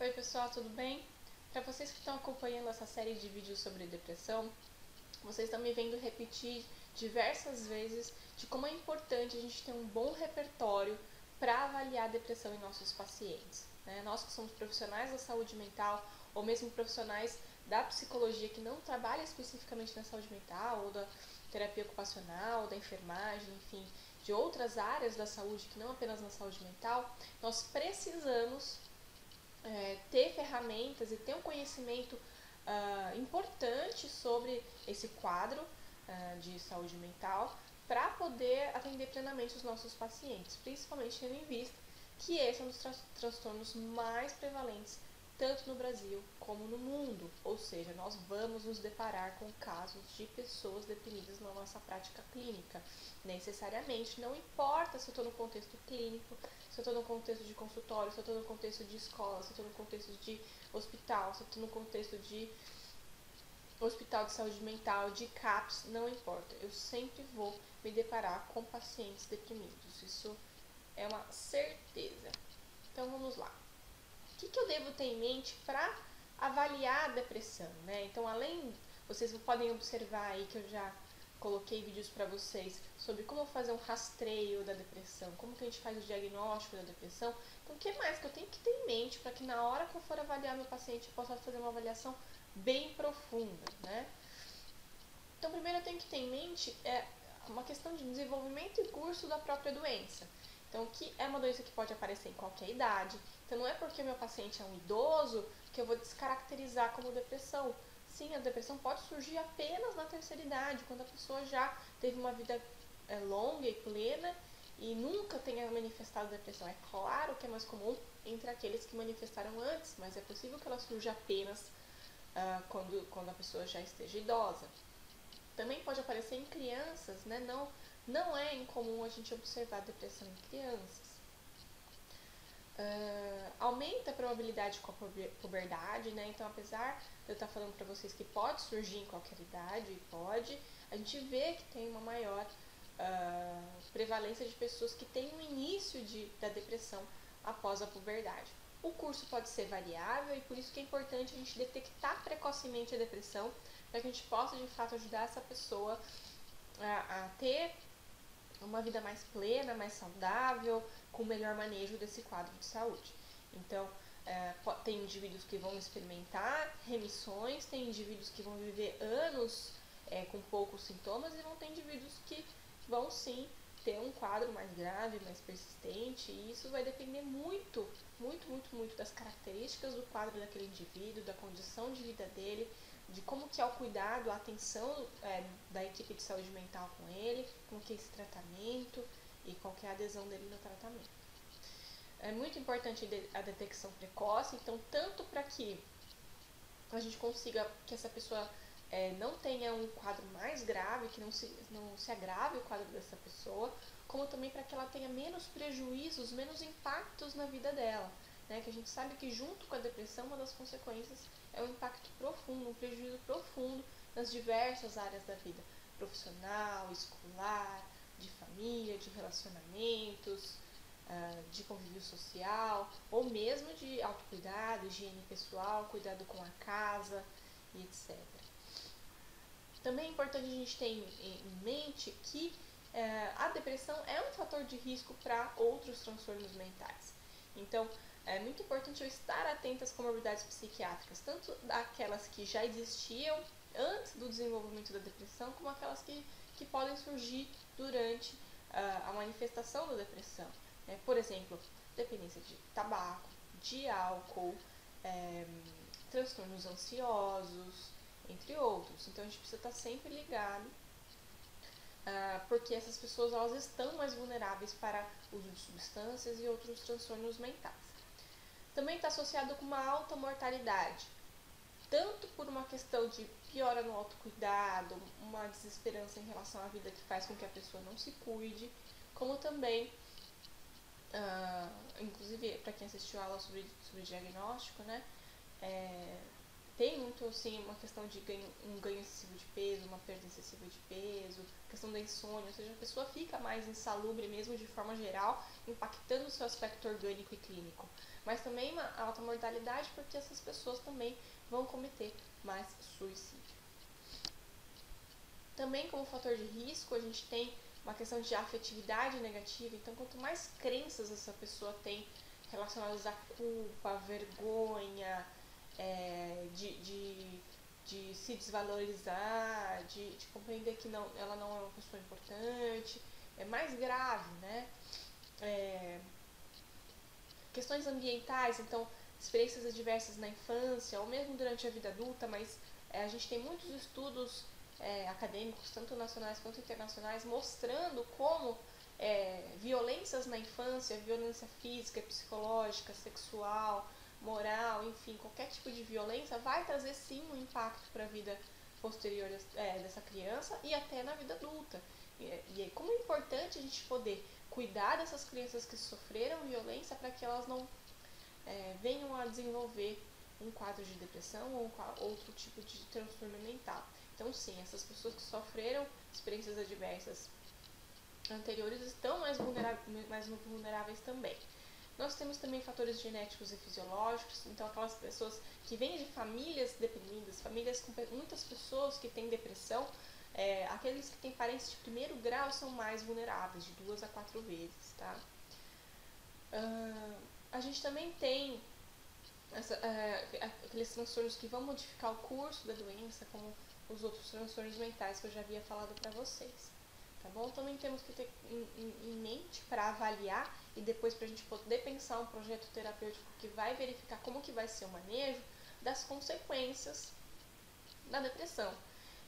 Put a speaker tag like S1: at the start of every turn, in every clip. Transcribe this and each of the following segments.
S1: Oi pessoal, tudo bem? Para vocês que estão acompanhando essa série de vídeos sobre depressão, vocês estão me vendo repetir diversas vezes de como é importante a gente ter um bom repertório para avaliar a depressão em nossos pacientes, né? Nós que somos profissionais da saúde mental ou mesmo profissionais da psicologia que não trabalham especificamente na saúde mental ou da terapia ocupacional, da enfermagem, enfim, de outras áreas da saúde que não apenas na saúde mental, nós precisamos ter ferramentas e ter um conhecimento importante sobre esse quadro de saúde mental para poder atender plenamente os nossos pacientes, principalmente tendo em vista que esse é um dos transtornos mais prevalentes tanto no Brasil como no mundo, ou seja, nós vamos nos deparar com casos de pessoas deprimidas na nossa prática clínica, necessariamente, não importa se eu estou no contexto clínico, se eu estou no contexto de consultório, se eu estou no contexto de escola, se eu estou no contexto de hospital, se eu estou no contexto de hospital de saúde mental, de CAPS, não importa, eu sempre vou me deparar com pacientes deprimidos, isso é uma certeza. Então vamos lá. O que eu devo ter em mente para avaliar a depressão, né? Então, vocês podem observar aí que eu já coloquei vídeos para vocês sobre como fazer um rastreio da depressão, como que a gente faz o diagnóstico da depressão. Então, o que mais que eu tenho que ter em mente para que na hora que eu for avaliar meu paciente eu possa fazer uma avaliação bem profunda, né? Então, primeiro eu tenho que ter em mente uma questão de desenvolvimento e curso da própria doença. Então, que é uma doença que pode aparecer em qualquer idade. Então, não é porque o meu paciente é um idoso que eu vou descaracterizar como depressão. Sim, a depressão pode surgir apenas na terceira idade, quando a pessoa já teve uma vida longa e plena e nunca tenha manifestado depressão. É claro que é mais comum entre aqueles que manifestaram antes, mas é possível que ela surja apenas quando a pessoa já esteja idosa. Também pode aparecer em crianças, né? Não é incomum a gente observar depressão em crianças. Aumenta a probabilidade com a puberdade, né? Então, apesar de eu estar falando para vocês que pode surgir em qualquer idade, a gente vê que tem uma maior prevalência de pessoas que têm um início da depressão após a puberdade. O curso pode ser variável e por isso que é importante a gente detectar precocemente a depressão para que a gente possa de fato ajudar essa pessoa a ter uma vida mais plena, mais saudável, com melhor manejo desse quadro de saúde. Então, tem indivíduos que vão experimentar remissões, tem indivíduos que vão viver anos com poucos sintomas e vão ter indivíduos que vão sim ter um quadro mais grave, mais persistente, e isso vai depender muito, muito, muito, muito das características do quadro daquele indivíduo, da condição de vida dele, de como que é o cuidado, a atenção da equipe de saúde mental com ele, como que é esse tratamento e qual que é a adesão dele no tratamento. É muito importante a detecção precoce, então tanto para que a gente consiga que essa pessoa não tenha um quadro mais grave, que não se agrave o quadro dessa pessoa, como também para que ela tenha menos prejuízos, menos impactos na vida dela. Né? Que a gente sabe que junto com a depressão, uma das consequências é um impacto profundo, um prejuízo profundo nas diversas áreas da vida, profissional, escolar, de família, de relacionamentos, de convívio social, ou mesmo de autocuidado, higiene pessoal, cuidado com a casa e etc. Também é importante a gente ter em mente que a depressão é um fator de risco para outros transtornos mentais. Então, é muito importante eu estar atenta às comorbidades psiquiátricas, tanto aquelas que já existiam antes do desenvolvimento da depressão, como aquelas que podem surgir durante a manifestação da depressão. Por exemplo, dependência de tabaco, de álcool, transtornos ansiosos, entre outros. Então a gente precisa estar sempre ligado, porque essas pessoas elas estão mais vulneráveis para uso de substâncias e outros transtornos mentais. Também está associado com uma alta mortalidade, tanto por uma questão de piora no autocuidado, uma desesperança em relação à vida que faz com que a pessoa não se cuide, como também, inclusive para quem assistiu a aula sobre diagnóstico, né, tem muito assim uma questão de um ganho excessivo de peso, uma perda excessiva de peso, questão da insônia, ou seja, a pessoa fica mais insalubre mesmo de forma geral, impactando o seu aspecto orgânico e clínico. mas também uma alta mortalidade porque essas pessoas também vão cometer mais suicídio. Também como fator de risco, a gente tem uma questão de afetividade negativa, então quanto mais crenças essa pessoa tem relacionadas à culpa, à vergonha, de se desvalorizar, de compreender que ela não é uma pessoa importante, é mais grave, né? Questões ambientais, então experiências adversas na infância ou mesmo durante a vida adulta, mas a gente tem muitos estudos acadêmicos, tanto nacionais quanto internacionais, mostrando como violências na infância, violência física, psicológica, sexual, moral, enfim, qualquer tipo de violência vai trazer sim um impacto para a vida posterior dessa criança e até na vida adulta. E como é importante a gente poder cuidar dessas crianças que sofreram violência para que elas não venham a desenvolver um quadro de depressão ou outro tipo de transtorno mental. Então, sim, essas pessoas que sofreram experiências adversas anteriores estão mais vulneráveis também. Nós temos também fatores genéticos e fisiológicos, então aquelas pessoas que vêm de famílias deprimidas, famílias com muitas pessoas que têm depressão, aqueles que têm parentes de primeiro grau são mais vulneráveis, de 2 a 4 vezes, tá? A gente também tem aqueles transtornos que vão modificar o curso da doença, como os outros transtornos mentais que eu já havia falado para vocês. Tá bom? Também temos que ter em mente para avaliar e depois para a gente poder pensar um projeto terapêutico que vai verificar como que vai ser o manejo das consequências da depressão.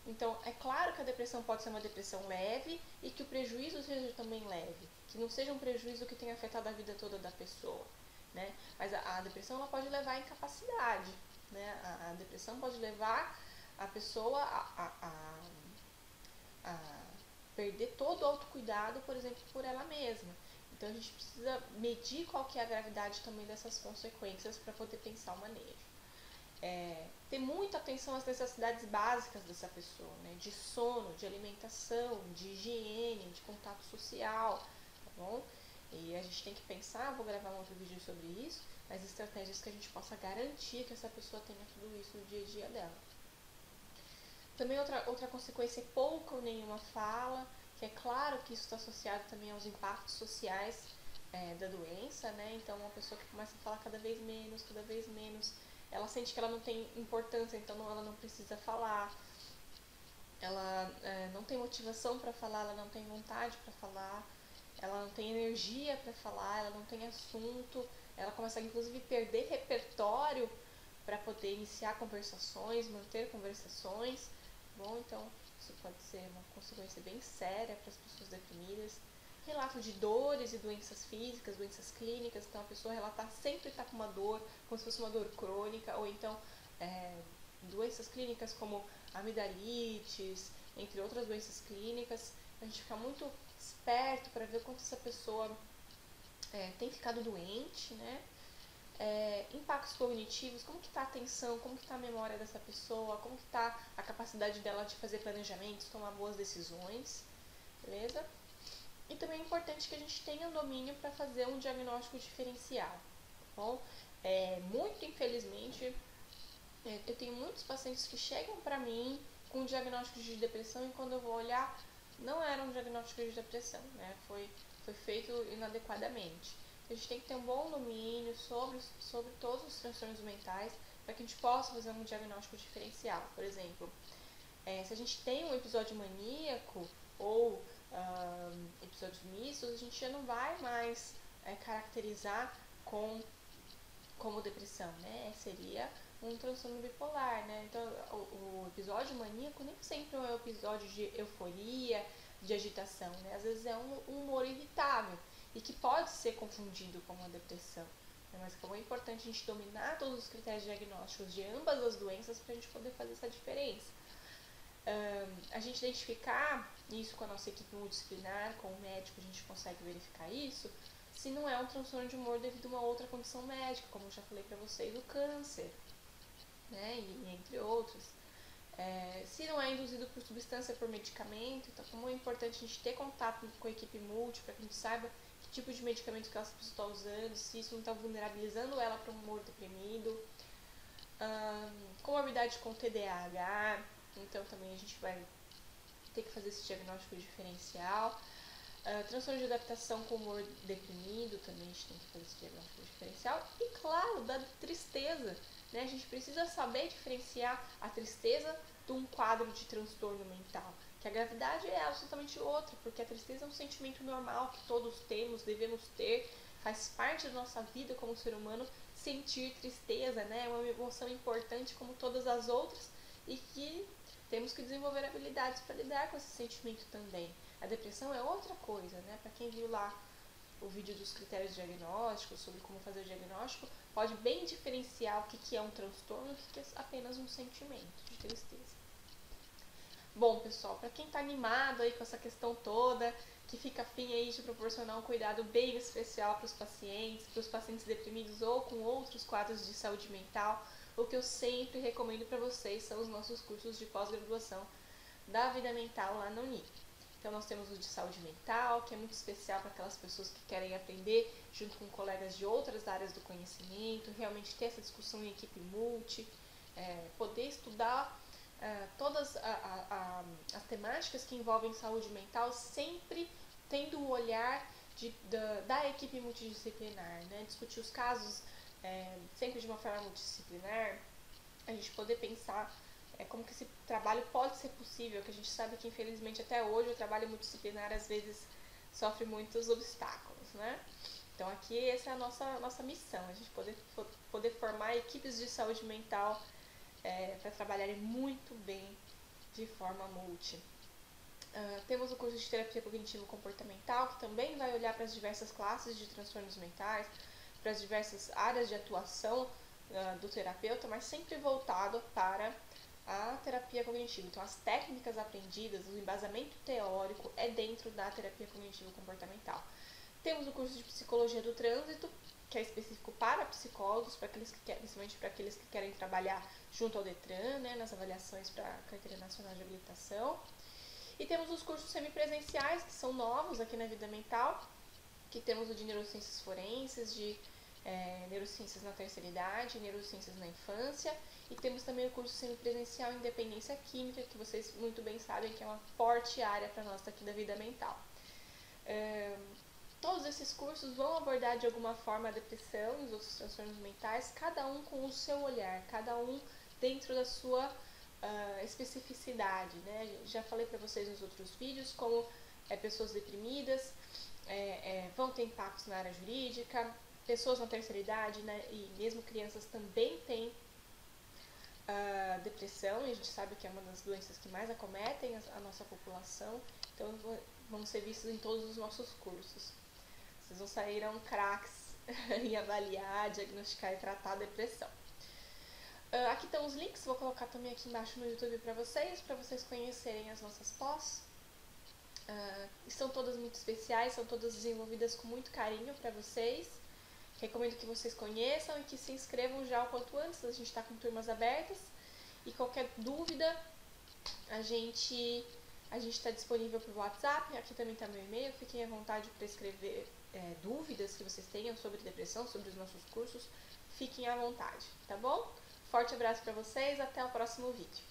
S1: Então, é claro que a depressão pode ser uma depressão leve e que o prejuízo seja também leve, que não seja um prejuízo que tenha afetado a vida toda da pessoa, né? Mas a depressão ela pode levar à incapacidade, né? A depressão pode levar a pessoa a perder todo o autocuidado, por exemplo, por ela mesma. Então a gente precisa medir qual que é a gravidade também dessas consequências para poder pensar o manejo. Ter muita atenção às necessidades básicas dessa pessoa, né? De sono, de alimentação, de higiene, de contato social, tá bom? E a gente tem que pensar, vou gravar um outro vídeo sobre isso, as estratégias que a gente possa garantir que essa pessoa tenha tudo isso no dia a dia dela. Também outra consequência é pouca ou nenhuma fala, que é claro que isso está associado também aos impactos sociais da doença, né? Então, uma pessoa que começa a falar cada vez menos, ela sente que ela não tem importância, então ela não precisa falar, ela não tem motivação para falar, ela não tem vontade para falar, ela não tem energia para falar, ela não tem assunto, ela começa a inclusive perder repertório para poder iniciar conversações, manter conversações. Bom, então isso pode ser uma consequência bem séria para as pessoas deprimidas. Relato de dores e doenças físicas, doenças clínicas, então a pessoa sempre está com uma dor, como se fosse uma dor crônica, ou então doenças clínicas como amidalites, entre outras doenças clínicas. A gente fica muito esperto para ver quanto essa pessoa tem ficado doente, né? Impactos cognitivos, como que está a atenção, como que está a memória dessa pessoa, como que está a capacidade dela de fazer planejamentos, tomar boas decisões, beleza? E também é importante que a gente tenha um domínio para fazer um diagnóstico diferencial, tá bom? Muito infelizmente, eu tenho muitos pacientes que chegam para mim com diagnóstico de depressão e quando eu vou olhar, não era um diagnóstico de depressão, né? Foi feito inadequadamente. A gente tem que ter um bom domínio sobre todos os transtornos mentais para que a gente possa fazer um diagnóstico diferencial. Por exemplo, se a gente tem um episódio maníaco ou episódios mistos, a gente já não vai mais caracterizar como depressão, né? Seria um transtorno bipolar, né? Então, o episódio maníaco nem sempre é um episódio de euforia, de agitação, né? Às vezes é um humor irritável e que pode ser confundido com uma depressão, né? Mas como é importante a gente dominar todos os critérios diagnósticos de ambas as doenças para a gente poder fazer essa diferença. A gente identificar isso com a nossa equipe multidisciplinar, com o médico, a gente consegue verificar isso, se não é um transtorno de humor devido a uma outra condição médica, como eu já falei para vocês, o câncer, né, e entre outros. Se não é induzido por substância, por medicamento, então como é importante a gente ter contato com a equipe multi para que a gente saiba que tipo de medicamento que essa pessoa está usando, se isso não está vulnerabilizando ela para um humor deprimido. Comorbidade com TDAH, então também a gente vai ter que fazer esse diagnóstico diferencial. Transtorno de adaptação com humor deprimido, também a gente tem que fazer esse diagnóstico diferencial. E claro, da tristeza, né? A gente precisa saber diferenciar a tristeza de um quadro de transtorno mental. Que a gravidade é absolutamente outra, porque a tristeza é um sentimento normal que todos temos, devemos ter, faz parte da nossa vida como ser humano sentir tristeza, né? É uma emoção importante como todas as outras e que temos que desenvolver habilidades para lidar com esse sentimento também. A depressão é outra coisa, né? Para quem viu lá o vídeo dos critérios diagnósticos, sobre como fazer o diagnóstico, pode bem diferenciar o que é um transtorno e o que é apenas um sentimento de tristeza. Bom, pessoal, para quem está animado aí com essa questão toda, que fica afim aí de proporcionar um cuidado bem especial para os pacientes deprimidos ou com outros quadros de saúde mental, o que eu sempre recomendo para vocês são os nossos cursos de pós-graduação da vida mental lá na Unip. Então nós temos o de saúde mental, que é muito especial para aquelas pessoas que querem aprender junto com colegas de outras áreas do conhecimento, realmente ter essa discussão em equipe multi, poder estudar todas as temáticas que envolvem saúde mental, sempre tendo o olhar da equipe multidisciplinar, né? Discutir os casos sempre de uma forma multidisciplinar, a gente poder pensar como que esse trabalho pode ser possível, que a gente sabe que infelizmente até hoje o trabalho multidisciplinar às vezes sofre muitos obstáculos, né? Então aqui essa é a nossa missão, a gente poder formar equipes de saúde mental para trabalharem muito bem de forma multi. Temos o curso de terapia cognitivo-comportamental, que também vai olhar para as diversas classes de transtornos mentais, para as diversas áreas de atuação do terapeuta, mas sempre voltado para a terapia cognitiva. Então, as técnicas aprendidas, o embasamento teórico é dentro da terapia cognitivo-comportamental. Temos o curso de psicologia do trânsito, que é específico para psicólogos, principalmente para aqueles que querem trabalhar junto ao Detran, né, nas avaliações para a Carteira Nacional de Habilitação. E temos os cursos semipresenciais, que são novos aqui na Vida Mental, que temos o de neurociências forenses, de neurociências na terceira idade, neurociências na infância, e temos também o curso semipresencial em dependência química, que vocês muito bem sabem que é uma forte área para nós daqui da Vida Mental. Todos esses cursos vão abordar de alguma forma a depressão e os outros transtornos mentais, cada um com o seu olhar, cada um dentro da sua especificidade, né? Já falei para vocês nos outros vídeos como pessoas deprimidas vão ter impactos na área jurídica, pessoas na terceira idade, né, e mesmo crianças também têm depressão, e a gente sabe que é uma das doenças que mais acometem a nossa população, então vão ser vistos em todos os nossos cursos. Vocês não saíram craques em avaliar, diagnosticar e tratar a depressão. Aqui estão os links, vou colocar também aqui embaixo no YouTube para vocês conhecerem as nossas pós. Estão todas muito especiais, são todas desenvolvidas com muito carinho para vocês. Recomendo que vocês conheçam e que se inscrevam já o quanto antes, a gente está com turmas abertas. E qualquer dúvida, a gente está disponível por WhatsApp, aqui também está meu e-mail, fiquem à vontade para escrever dúvidas que vocês tenham sobre depressão, sobre os nossos cursos, fiquem à vontade, tá bom? Forte abraço para vocês, até o próximo vídeo.